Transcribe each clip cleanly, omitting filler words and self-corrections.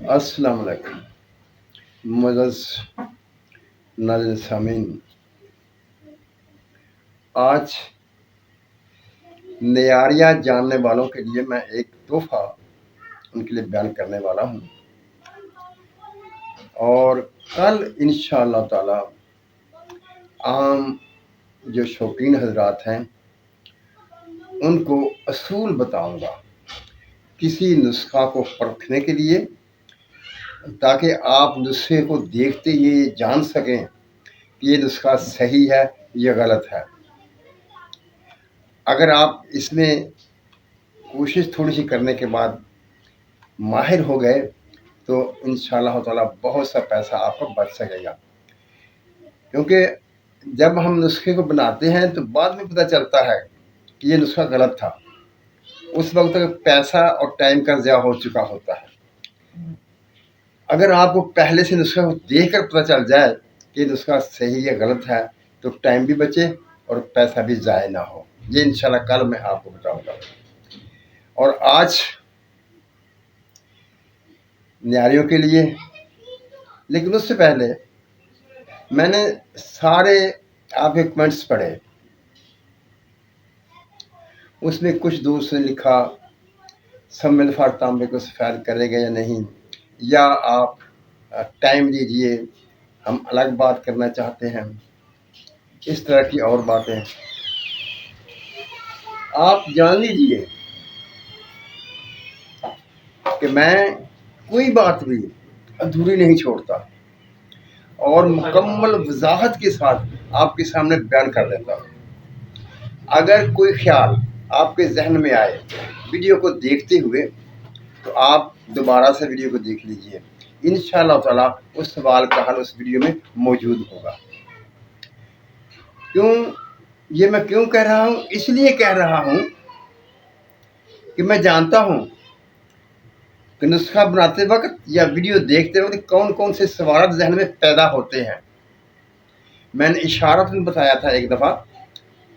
अस्सलाम वालेकुम मुअज़्ज़ज़ नाज़रीन सामीन। आज नियारियाँ जानने वालों के लिए मैं एक तोहफ़ा उनके लिए बयान करने वाला हूँ और कल इंशाअल्लाह ताला आम जो शौकीन हज़रात हैं उनको असूल बताऊँगा किसी नुस्खा को परखने के लिए, ताकि आप नुस्खे को देखते ही ये जान सकें कि ये नुस्खा सही है या गलत है। अगर आप इसमें कोशिश थोड़ी सी करने के बाद माहिर हो गए तो इंशाअल्लाह ताला बहुत सा पैसा आपका बच सकेगा, क्योंकि जब हम नुस्खे को बनाते हैं तो बाद में पता चलता है कि ये नुस्खा गलत था। उस वक्त तक पैसा और टाइम का ज़ाया हो चुका होता है। अगर आपको पहले से नुस्खा को देख कर पता चल जाए कि नुस्खा सही या गलत है तो टाइम भी बचे और पैसा भी ज़ाया ना हो। ये इंशाअल्लाह कल मैं आपको बताऊँगा। और आज न्यारियों के लिए, लेकिन उससे पहले मैंने सारे आपके कमेंट्स पढ़े। उसमें कुछ दोस्त ने लिखा सम्मिल फार तांबे को सफ़ेद करेगा या नहीं, या आप टाइम दीजिए, हम अलग बात करना चाहते हैं, इस तरह की और बातें। आप जान लीजिए कि मैं कोई बात भी अधूरी नहीं छोड़ता और मुकम्मल वजाहत के साथ आपके सामने बयान कर देता हूँ। अगर कोई ख्याल आपके जहन में आए वीडियो को देखते हुए तो आप दोबारा से वीडियो को देख लीजिए। इंशाअल्लाह ताला उस सवाल का हल उस वीडियो में मौजूद होगा। ये मैं क्यों कह रहा हूँ? इसलिए कह रहा हूँ कि मैं जानता हूँ कि नुस्खा बनाते वक्त या वीडियो देखते वक्त कौन कौन से सवाल जहन में पैदा होते हैं। मैंने इशारत में बताया था एक दफ़ा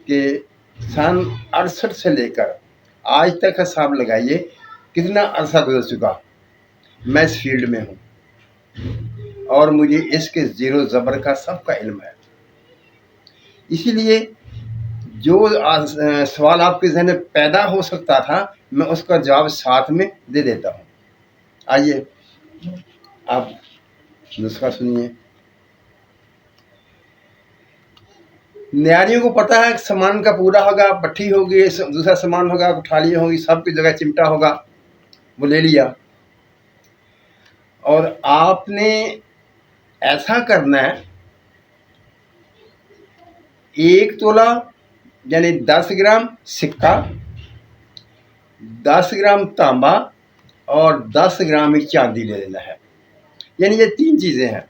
कि सन 68 से लेकर आज तक का हिसाब लगाइए कितना अरसा गुजर चुका। मैं इस फील्ड में हूँ और मुझे इसके ज़ीरो ज़बर का सबका इल्म है। इसीलिए जो सवाल आपके जहन में पैदा हो सकता था मैं उसका जवाब साथ में दे देता हूँ। आइए आप नुस्खा सुनिए। न्यारियों को पता है सामान का पूरा होगा, पट्टी होगी, दूसरा सामान होगा, उठालियाँ होगी, सब की जगह चिमटा होगा, वो ले लिया। और आपने ऐसा करना है, 1 तोला यानी 10 ग्राम सिक्का, 10 ग्राम तांबा और 10 ग्राम ही चांदी ले लेना है। यानी ये 3 चीज़ें हैं,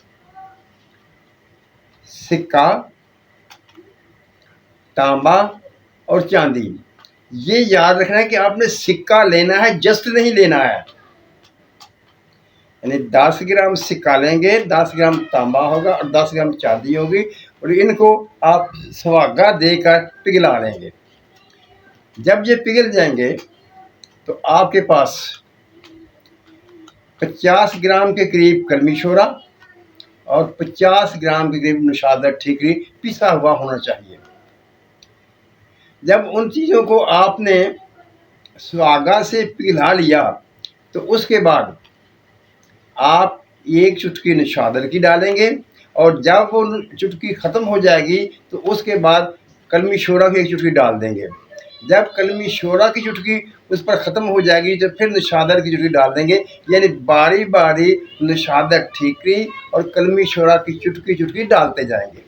सिक्का, तांबा और चांदी। ये याद रखना है कि आपने सिक्का लेना है, जस्ट नहीं लेना है। यानी 10 ग्राम सिक्का लेंगे, 10 ग्राम तांबा होगा और 10 ग्राम चांदी होगी, और इनको आप सुहागा देकर पिघला लेंगे। जब ये पिघल जाएंगे तो आपके पास 50 ग्राम के करीब कलमी शोरा और 50 ग्राम के करीब नशादर ठीकरी पिसा हुआ होना चाहिए। जब उन चीज़ों को आपने सुहागा से पिघला लिया तो उसके बाद आप 1 चुटकी नशादर की डालेंगे, और जब वो चुटकी ख़त्म हो जाएगी तो उसके बाद कलमी शोरा की 1 चुटकी डाल देंगे। जब कलमी शोरा की चुटकी उस पर ख़त्म हो जाएगी तो फिर नशादर की चुटकी डाल देंगे। यानी बारी बारी नशादर ठीकरी और कलमी शोरा की चुटकी चुटकी डालते जाएंगे।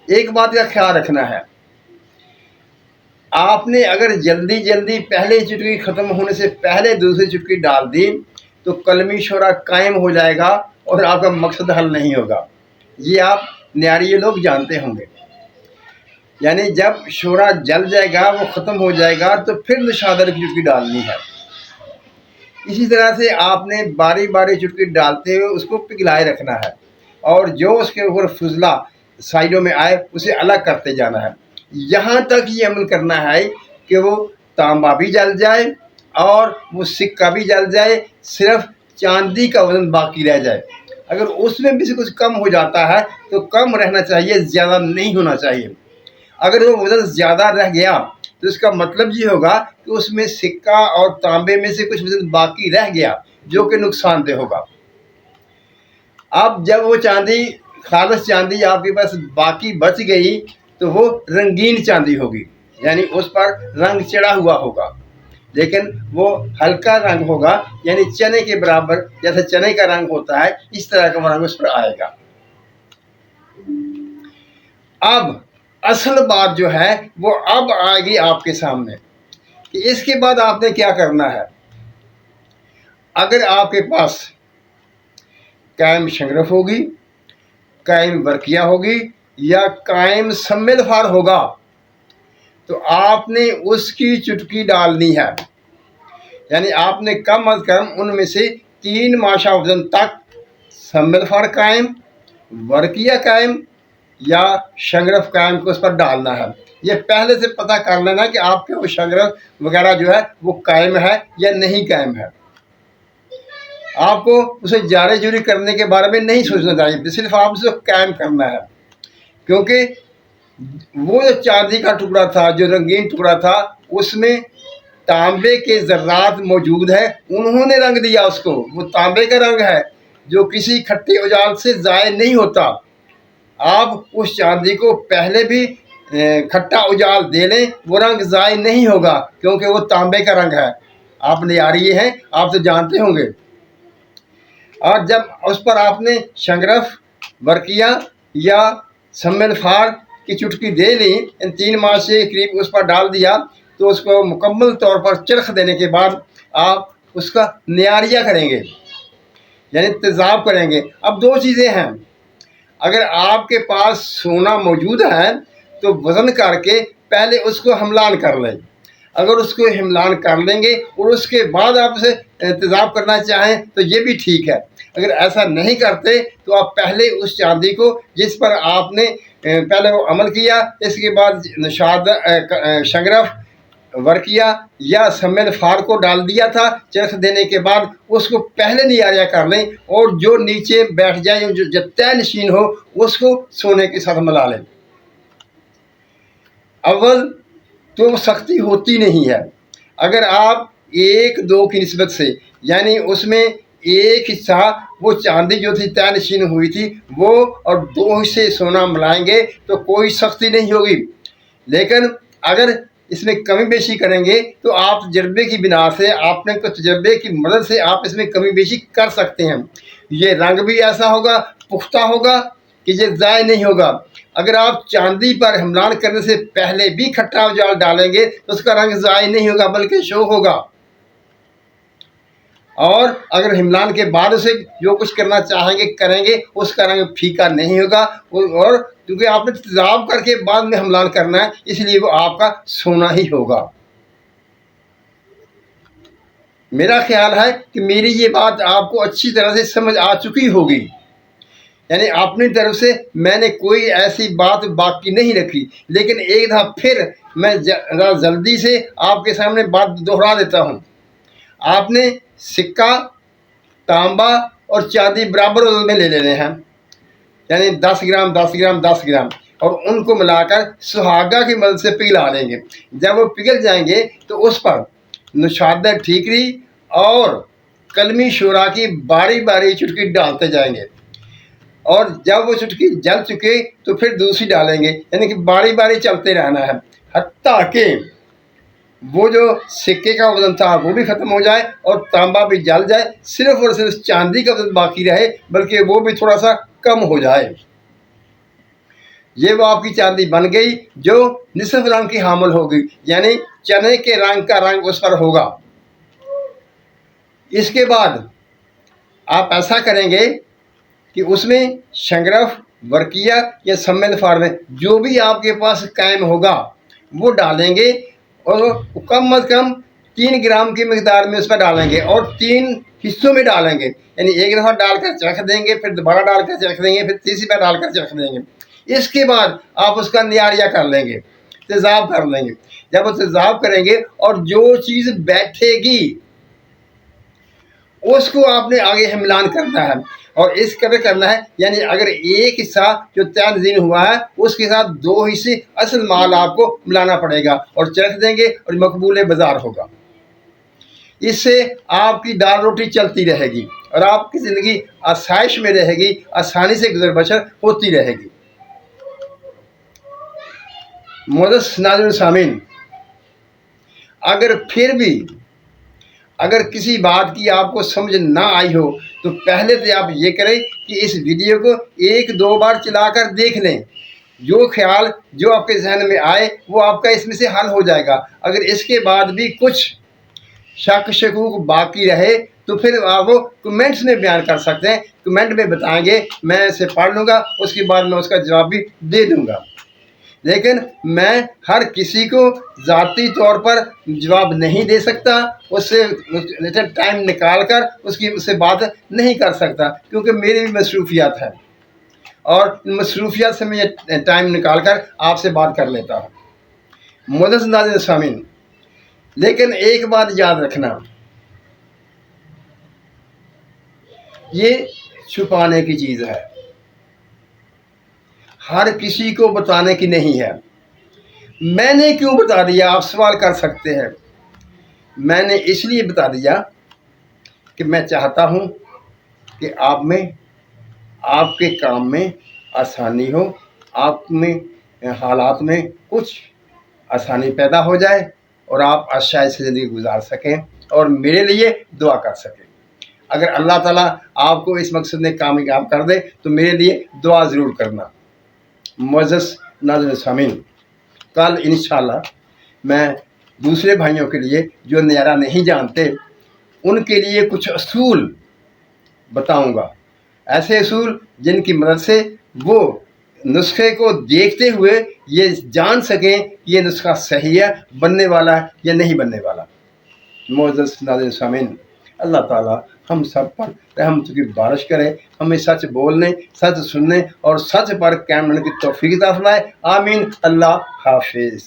एक बात का ख्याल रखना है, आपने अगर जल्दी जल्दी पहले चुटकी ख़त्म होने से पहले दूसरी चुटकी डाल दी तो कलमी शोरा कायम हो जाएगा और आपका मकसद हल नहीं होगा। ये आप न्यारी लोग जानते होंगे। यानी जब शोरा जल जाएगा, वो ख़त्म हो जाएगा, तो फिर नशादर की चुटकी डालनी है। इसी तरह से आपने बारी बारी चुटकी डालते हुए उसको पिघलाए रखना है, और जो उसके ऊपर फुजला साइडों में आए उसे अलग करते जाना है। यहाँ तक ये अमल करना है कि वो तांबा भी जल जाए और वो सिक्का भी जल जाए, सिर्फ चांदी का वजन बाकी रह जाए। अगर उसमें भी से कुछ कम हो जाता है तो कम रहना चाहिए, ज़्यादा नहीं होना चाहिए। अगर वो वजन ज़्यादा रह गया तो इसका मतलब ये होगा कि उसमें सिक्का और तांबे में से कुछ वजन बाकी रह गया, जो कि नुकसानदेह होगा। अब जब वो चांदी, खालिस चांदी आपके पास बाकी बच गई तो वो रंगीन चांदी होगी, यानी उस पर रंग चढ़ा हुआ होगा, लेकिन वो हल्का रंग होगा, यानी चने के बराबर, जैसे चने का रंग होता है इस तरह का रंग उस पर आएगा। अब असल बात जो है वो अब आएगी आपके सामने कि इसके बाद आपने क्या करना है। अगर आपके पास कायम शंगरफ होगी, कायम वर्किया होगी या कायम सम्मिलफार होगा तो आपने उसकी चुटकी डालनी है, यानी आपने कम अज कम उनमें से 3 माशा वजन तक सम्मिलफार कायम, वर्किया कायम या शंगरफ कायम को उस पर डालना है। ये पहले से पता कर लेना कि आपके वो शंगरफ वगैरह जो है वो कायम है या नहीं कायम है। आपको उसे जारे जुरी करने के बारे में नहीं सोचना चाहिए, सिर्फ आप उसे कायम करना है, क्योंकि वो जो चांदी का टुकड़ा था, जो रंगीन टुकड़ा था, उसमें तांबे के ज़र्रात मौजूद है, उन्होंने रंग दिया उसको। वो तांबे का रंग है जो किसी खट्टे उजाल से ज़ाय नहीं होता। आप उस चांदी को पहले भी खट्टा उजाल दे लें, वो रंग ज़ाय नहीं होगा, क्योंकि वो तांबे का रंग है। आप नियारी हैं, आप तो जानते होंगे। और जब उस पर आपने शंगरफ, वर्किया या सम्मिलफार की चुटकी दे ली, इन 3 माह से करीब उस पर डाल दिया, तो उसको मुकम्मल तौर पर चरख देने के बाद आप उसका नियारिया करेंगे, यानी तेज़ाब करेंगे। अब 2 चीज़ें हैं, अगर आपके पास सोना मौजूद है तो वज़न करके पहले उसको हमलान कर लें। अगर उसको हमलान कर लेंगे और उसके बाद आप उसे तेज़ाब करना चाहें तो ये भी ठीक है। अगर ऐसा नहीं करते तो आप पहले उस चांदी को जिस पर आपने पहले वो अमल किया, इसके बाद शंगरफ, वर्किया या सम्मिलफार को डाल दिया था, चरख देने के बाद उसको पहले नियारिया कर लें और जो नीचे बैठ जाए, जो तय नशीन हो, उसको सोने के साथ मिला लें। अव्वल तो सख्ती होती नहीं है। अगर आप 1-2 की निस्बत से, यानी उसमें एक हिस्सा वो चांदी जो थी तय नशीन हुई थी वो और 2 हिस्से सोना मिलाएंगे तो कोई सख्ती नहीं होगी। लेकिन अगर इसमें कमी बेशी करेंगे तो आप तजर्बे की बिना से, आपने कुछ तजर्बे की मदद से आप इसमें कमी बेशी कर सकते हैं। ये रंग भी ऐसा होगा, पुख्ता होगा कि ये ज़ाय नहीं होगा। अगर आप चांदी पर हमलान करने से पहले भी खट्टा उजाल डालेंगे तो उसका रंग ज़ाय नहीं होगा, बल्कि शो होगा। और अगर हमलान के बाद उसे जो कुछ करना चाहेंगे करेंगे, उसका रंग फीका नहीं होगा। और क्योंकि आपने तेज़ाब करके बाद में हमलान करना है, इसलिए वो आपका सोना ही होगा। मेरा ख्याल है कि मेरी ये बात आपको अच्छी तरह से समझ आ चुकी होगी, यानी अपनी तरफ से मैंने कोई ऐसी बात बाकी नहीं रखी। लेकिन एक दफ़ा फिर मैं ज़रा जल्दी से आपके सामने बात दोहरा देता हूँ। आपने सिक्का, तांबा और चांदी बराबर वजन में ले लेने हैं, यानी 10 ग्राम 10 ग्राम 10 ग्राम, और उनको मिलाकर सुहागा की मदद से पिघला लेंगे। जब वो पिघल जाएंगे तो उस पर नुशादा ठीकरी और कलमी शोरा की बारी बारी चुटकी डालते जाएंगे, और जब वो चुटकी जल चुके तो फिर दूसरी डालेंगे, यानी कि बारी बारी चलते रहना है, हत्ता कि वो जो सिक्के का वजन था वो भी ख़त्म हो जाए और तांबा भी जल जाए, सिर्फ और सिर्फ चांदी का वजन बाकी रहे, बल्कि वो भी थोड़ा सा कम हो जाए। ये वो आपकी चांदी बन गई जो निसफ रंग की हामिल होगी, यानी चने के रंग का रंग उस पर होगा। इसके बाद आप ऐसा करेंगे कि उसमें शंगरफ, वर्किया या सम्मिलफार में जो भी आपके पास कायम होगा वो डालेंगे, और कम अज़ कम 3 ग्राम की मिकदार में उस पर डालेंगे और 3 हिस्सों में डालेंगे, यानी एक दफ़ा डालकर चरख देंगे, फिर दोबारा डालकर चरख देंगे, फिर तीसरी बार डालकर चरख देंगे। इसके बाद आप उसका नियारिया कर लेंगे, तेज़ाब कर लेंगे। जब वो तेज़ाब करेंगे और जो चीज़ बैठेगी उसको आपने आगे हमलान करना है, और इस कदर करना है यानी अगर एक हिस्सा जो तय नज़ीर हुआ है उसके साथ 2 हिस्से असल माल आपको मिलाना पड़ेगा और चरख देंगे और मकबूल बाज़ार होगा। इससे आपकी दाल रोटी चलती रहेगी और आपकी ज़िंदगी आसाइश में रहेगी, आसानी से गुजर बसर होती रहेगी। मुअज़्ज़ज़ नाज़रीन सामीन, अगर फिर भी अगर किसी बात की आपको समझ ना आई हो तो पहले तो आप ये करें कि इस वीडियो को 1-2 बार चलाकर देख लें। जो ख्याल जो आपके जहन में आए वो आपका इसमें से हल हो जाएगा। अगर इसके बाद भी कुछ शक शकूक बाकी रहे तो फिर आप वो कमेंट्स में बयान कर सकते हैं, कमेंट में बताएंगे, मैं इसे पढ़ लूँगा, उसके बाद मैं उसका जवाब भी दे दूँगा। लेकिन मैं हर किसी को ज़ाती तौर पर जवाब नहीं दे सकता, उससे टाइम निकाल कर उससे बात नहीं कर सकता, क्योंकि मेरी भी मसरूफियात है और इन मसरूफियात से मैं टाइम निकाल कर आपसे बात कर लेता हूँ। मुअज़्ज़ज़ नाज़रीन सामीन, लेकिन एक बात याद रखना, ये छुपाने की चीज़ है, हर किसी को बताने की नहीं है। मैंने क्यों बता दिया, आप सवाल कर सकते हैं। मैंने इसलिए बता दिया कि मैं चाहता हूँ कि आप में, आपके काम में आसानी हो, आप में हालात में कुछ आसानी पैदा हो जाए और आप अच्छा से ज़िंदगी गुजार सकें और मेरे लिए दुआ कर सकें। अगर अल्लाह ताला आपको इस मकसद में कामयाब कर दे तो मेरे लिए दुआ ज़रूर करना। मुअज़्ज़ज़ नाज़रीन सामीन, कल इंशाअल्लाह मैं दूसरे भाइयों के लिए जो नयारा नहीं जानते उनके लिए कुछ असूल बताऊंगा, ऐसे असूल जिनकी मदद से वो नुस्खे को देखते हुए ये जान सकें कि ये नुस्खा सही है, बनने वाला है या नहीं बनने वाला। मुअज़्ज़ज़ नाज़रीन सामीन, अल्लाह ताला हम सब पर रहमत की बारिश करे, हमें सच बोलने, सच सुनने और सच पर कायम रहने की तौफीक अता फरमाए। आमीन। अल्लाह हाफिज़।